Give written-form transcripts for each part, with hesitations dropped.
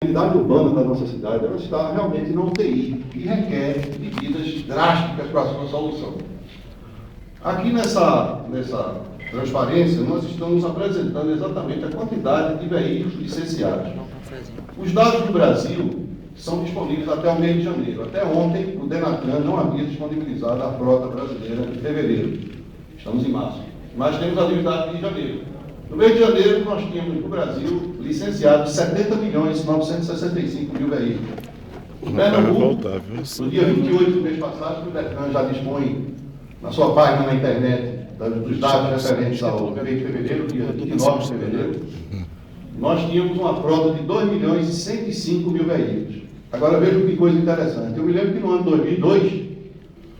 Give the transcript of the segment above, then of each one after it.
A unidade urbana da nossa cidade, ela está realmente na UTI e requer medidas drásticas para a sua solução. Aqui nessa transparência, nós estamos apresentando exatamente a quantidade de veículos licenciados. Os dados do Brasil são disponíveis até o mês de janeiro. Até ontem, o Denatran não havia disponibilizado a frota brasileira em fevereiro. Estamos em março. Mas temos a atividade de janeiro. No mês de janeiro, nós tínhamos no Brasil licenciados 70 milhões e 965 mil veículos. No Pernambuco, no dia 28 do mês passado, o Detran já dispõe na sua página na internet dos dados referentes ao mês de fevereiro, dia 29 de fevereiro, nós tínhamos uma frota de 2 milhões e 105 mil veículos. Agora vejam que coisa interessante. Eu me lembro que no ano 2002,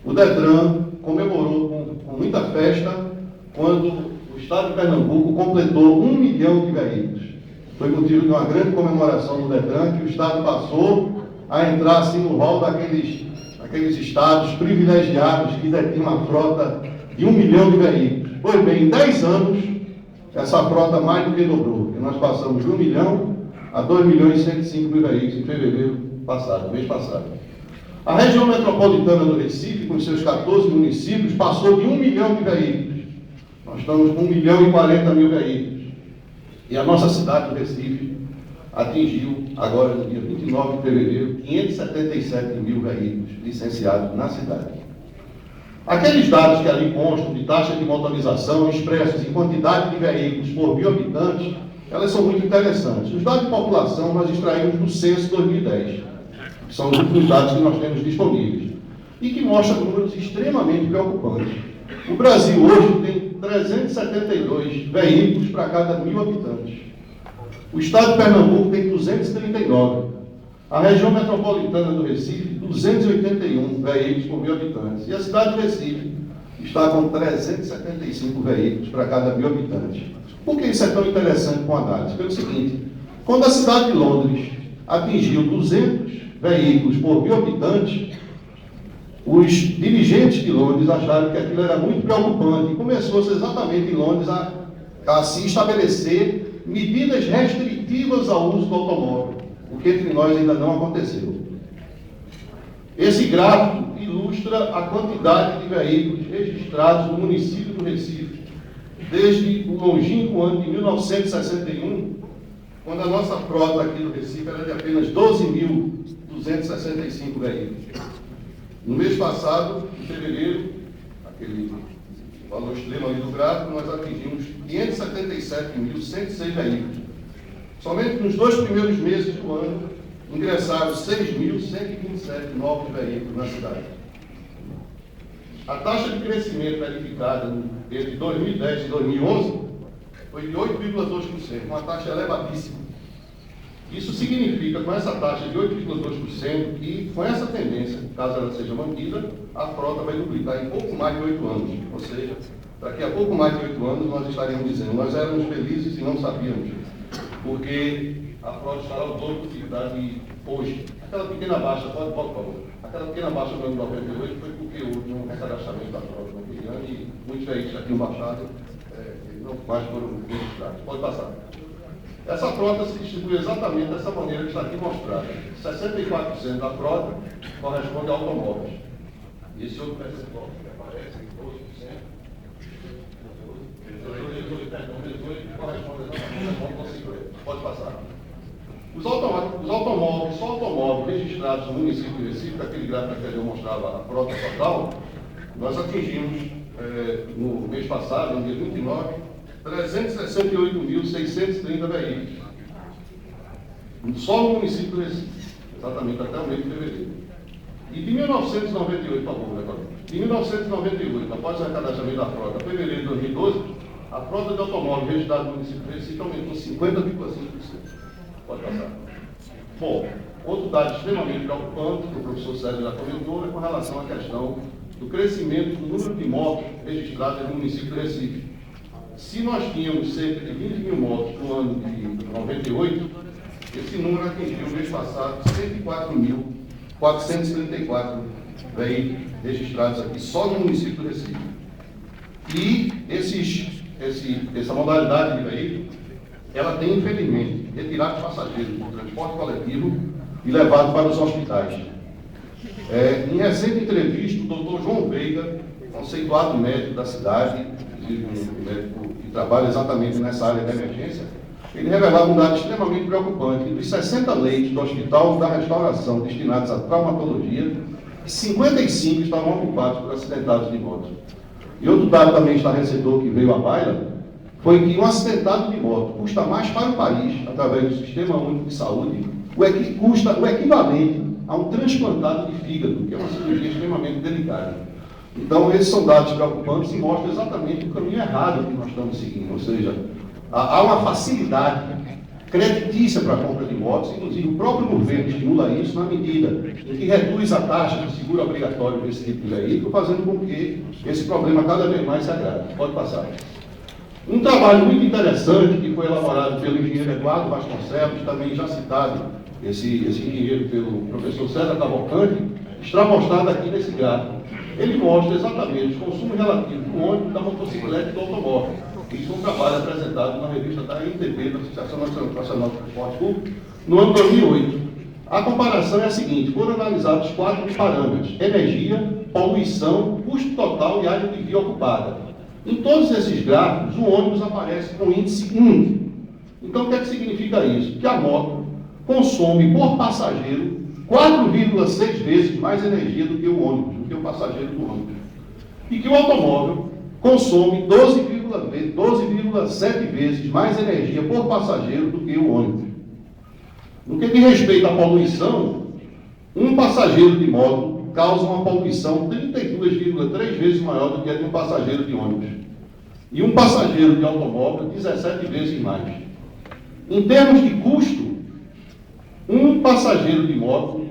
o Detran comemorou com muita festa quando o Estado de Pernambuco completou 1 milhão de veículos. Foi motivo de uma grande comemoração do Detran, que o Estado passou a entrar assim no rol daqueles estados privilegiados que detinham uma frota de 1 milhão de veículos. Pois bem, em 10 anos, essa frota mais do que dobrou. E nós passamos de 1 milhão a 2 milhões e 105 mil veículos em fevereiro passado, mês passado. A região metropolitana do Recife, com seus 14 municípios, passou de 1 milhão de veículos. Nós estamos com 1 milhão e 40 mil veículos. E a nossa cidade do Recife atingiu, agora no dia 29 de fevereiro, 577 mil veículos licenciados na cidade. Aqueles dados que ali constam de taxa de motorização expressos em quantidade de veículos por mil habitantes, elas são muito interessantes. Os dados de população nós extraímos do Censo 2010, que são os últimos dados que nós temos disponíveis, e que mostram números extremamente preocupantes. O Brasil hoje tem 372 veículos para cada 1.000 habitantes. O estado de Pernambuco tem 239. A região metropolitana do Recife, 281 veículos por 1.000 habitantes. E a cidade de Recife está com 375 veículos para cada 1.000 habitantes. Por que isso é tão interessante com a análise? Pelo seguinte, quando a cidade de Londres atingiu 200 veículos por 1.000 habitantes, os dirigentes de Londres acharam que aquilo era muito preocupante e começou-se exatamente em Londres a se estabelecer medidas restritivas ao uso do automóvel, o que entre nós ainda não aconteceu. Esse gráfico ilustra a quantidade de veículos registrados no município do Recife, desde o longínquo ano de 1961, quando a nossa frota aqui no Recife era de apenas 12.265 veículos. No mês passado, em fevereiro, aquele valor extremo ali do gráfico, nós atingimos 577.106 veículos. Somente nos 2 primeiros meses do ano, ingressaram 6.127 novos veículos na cidade. A taxa de crescimento verificada entre 2010 e 2011 foi de 8,2%, uma taxa elevadíssima. Isso significa, com essa taxa de 8,2%, que com essa tendência, caso ela seja mantida, a frota vai duplicar em pouco mais de 8 anos. Ou seja, daqui a pouco mais de 8 anos, nós estaremos dizendo, nós éramos felizes e não sabíamos, porque a frota estará ao dobro de atividade hoje. Aquela pequena baixa, por favor, aquela pequena baixa do ano 98 foi porque houve um recadastramento da frota naquele ano e muitos veículos já tinham baixado, não mais foram registrados. Pode passar. Essa frota se distribui exatamente dessa maneira que está aqui mostrada. 64% da frota corresponde a automóveis. E esse outro percentual que aparece, 12%, corresponde exatamente a motocicleta. Pode passar. Os automóveis, só automóveis registrados no município de Recife, aquele gráfico que eu mostrava a frota total, nós atingimos, no mês passado, no dia 29, 368.630 veículos. Só no município do Recife, exatamente até o mês de fevereiro. E de 1998, por favor, agora. De 1998, após o recadastramento da frota, fevereiro de 2012, a frota de automóveis registrada no município do Recife aumentou 50,5%. Pode passar. Bom, outro dado extremamente preocupante, que o professor Sérgio já comentou, é com relação à questão do crescimento do número de motos registradas no município do Recife. Se nós tínhamos cerca de 20 mil motos no ano de 98, esse número atingiu no mês passado 104.434 veículos registrados aqui, só no município do Recife. E essa modalidade de veículo, ela tem, infelizmente, retirar os passageiros do transporte coletivo e levados para os hospitais. Em recente entrevista, o doutor João Veiga, conceituado médico da cidade, inclusive um médico que trabalha exatamente nessa área da emergência, ele revelava um dado extremamente preocupante. Dos 60 leitos do Hospital da Restauração destinados à traumatologia, 55 estavam ocupados por acidentados de moto. E outro dado também estarrecedor que veio à baila foi que um acidentado de moto custa mais para o país, através do Sistema Único de Saúde, custa o equivalente a um transplantado de fígado, que é uma cirurgia extremamente delicada. Então, esses são dados preocupantes e mostram exatamente o caminho errado que nós estamos seguindo, ou seja, há uma facilidade creditícia para a compra de motos, inclusive o próprio governo estimula isso na medida em que reduz a taxa de seguro obrigatório desse tipo de veículo, fazendo com que esse problema cada vez mais se agrave. Pode passar. Um trabalho muito interessante que foi elaborado pelo engenheiro Eduardo Vasconcelos, também já citado, esse engenheiro pelo professor César Cavalcante, está mostrado aqui nesse gráfico. Ele mostra exatamente os consumos relativos do ônibus, da motocicleta e do automóvel. Isso é um trabalho apresentado na revista da ANTP, da Associação Nacional de Transporte Público, no ano 2008. A comparação é a seguinte: foram analisados 4 parâmetros: energia, poluição, custo total e área de via ocupada. Em todos esses gráficos, o ônibus aparece com índice 1. Então, o que é que significa isso? Que a moto consome por passageiro 4,6 vezes mais energia do que o ônibus, do que o passageiro do ônibus. E que o automóvel consome 12,7 vezes mais energia por passageiro do que o ônibus. No que diz respeito à poluição, um passageiro de moto causa uma poluição 32,3 vezes maior do que a de um passageiro de ônibus. E um passageiro de automóvel, 17 vezes mais. Em termos de custo, um passageiro de moto,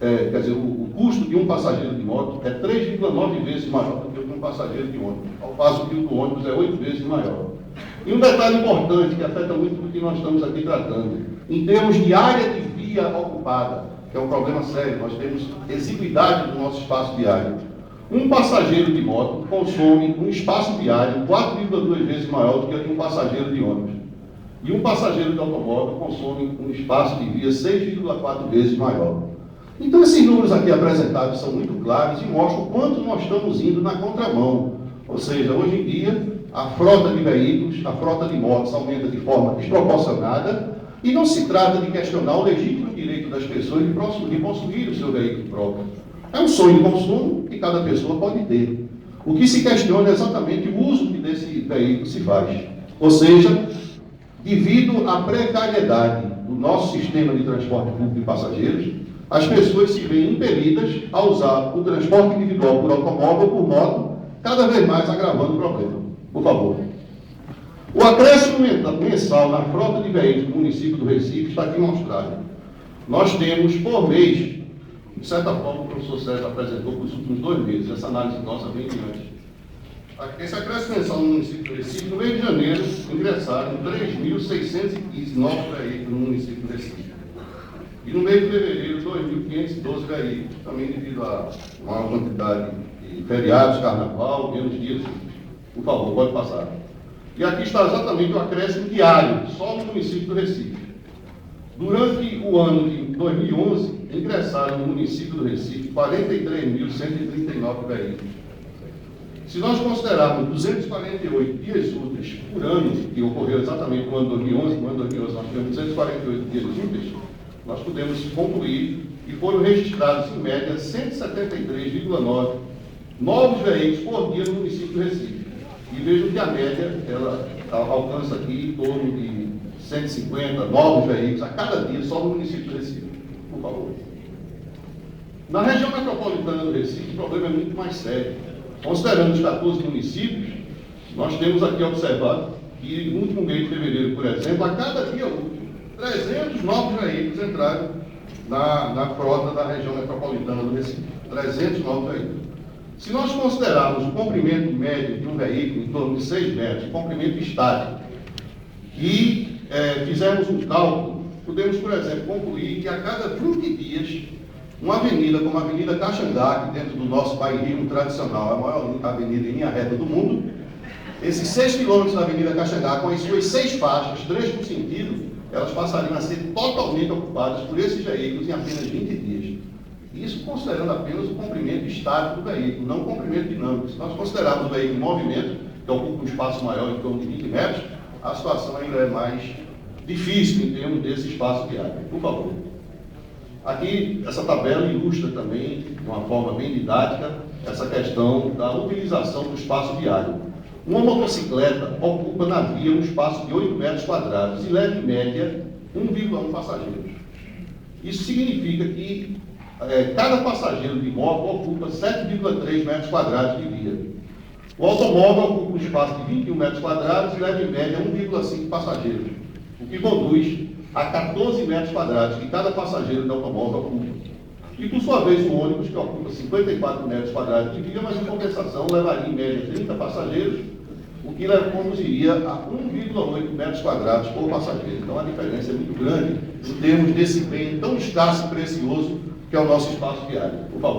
o custo de um passageiro de moto é 3,9 vezes maior do que o de um passageiro de ônibus, ao passo que o do ônibus é 8 vezes maior. E um detalhe importante que afeta muito o que nós estamos aqui tratando, em termos de área de via ocupada, que é um problema sério, nós temos exiguidade do nosso espaço viário. Um passageiro de moto consome um espaço viário 4,2 vezes maior do que o de um passageiro de ônibus. E um passageiro de automóvel consome um espaço de via 6,4 vezes maior. Então, esses números aqui apresentados são muito claros e mostram o quanto nós estamos indo na contramão. Ou seja, hoje em dia, a frota de veículos, a frota de motos aumenta de forma desproporcionada e não se trata de questionar o legítimo direito das pessoas de possuir o seu veículo próprio. É um sonho de consumo que cada pessoa pode ter. O que se questiona é exatamente o uso que desse veículo se faz. Ou seja, devido à precariedade do nosso sistema de transporte público de passageiros, as pessoas se veem impelidas a usar o transporte individual por automóvel ou por moto, cada vez mais agravando o problema. Por favor. O acréscimo mensal na frota de veículos do município do Recife está aqui mostrado. Nós temos, por mês, de certa forma, o professor César apresentou para os últimos 2 meses, essa análise nossa vem de antes. Esse acréscimo mensal no município do Recife, no mês de janeiro, ingressaram 3.615 novos veículos no município do Recife. E no mês de fevereiro, 2.512 veículos, também devido a maior quantidade de feriados, carnaval, menos dias. Por favor, pode passar. E aqui está exatamente o acréscimo diário, só no município do Recife. Durante o ano de 2011, ingressaram no município do Recife 43.139 veículos. Se nós considerarmos 248 dias úteis por ano, que ocorreu exatamente no ano 2011, no ano 2011 nós tivemos 248 dias úteis, nós podemos concluir que foram registrados, em média, 173,9 novos veículos por dia no município do Recife. E vejam que a média, ela alcança aqui em torno de 150 novos veículos a cada dia só no município do Recife. Por favor. Na região metropolitana do Recife, o problema é muito mais sério. Considerando os 14 municípios, nós temos aqui observado que no último mês de fevereiro, por exemplo, a cada dia útil, 300 novos veículos entraram na frota da região metropolitana do Recife. 300 novos veículos. Se nós considerarmos o comprimento médio de um veículo em torno de 6 metros, o comprimento estático, e fizermos um cálculo, podemos, por exemplo, concluir que a cada 20 dias, uma avenida como a Avenida Caxangá, que dentro do nosso bairrismo tradicional é a maior avenida em linha reta do mundo, esses 6 quilômetros da Avenida Caxangá, com as suas 6 faixas, 3 por sentido, elas passariam a ser totalmente ocupadas por esses veículos em apenas 20 dias. Isso considerando apenas o comprimento estático do veículo, não o comprimento dinâmico. Se nós considerarmos o veículo em movimento, que ocupa um espaço maior, em torno de 20 metros, a situação ainda é mais difícil em termos desse espaço viário. Por favor. Aqui, essa tabela ilustra também, de uma forma bem didática, essa questão da utilização do espaço viário. Uma motocicleta ocupa na via um espaço de 8 metros quadrados e leva em média 1,1 passageiros. Isso significa que cada passageiro de moto ocupa 7,3 metros quadrados de via. O automóvel ocupa um espaço de 21 metros quadrados e leva em média 1,5 passageiros, o que conduz a 14 metros quadrados que cada passageiro de automóvel ocupa. E, por sua vez, o ônibus, que ocupa 54 metros quadrados de via, mas em compensação levaria em média 30 passageiros, o que conduziria a 1,8 metros quadrados por passageiro. Então, a diferença é muito grande em termos desse bem tão escasso e precioso que é o nosso espaço viário. Por favor.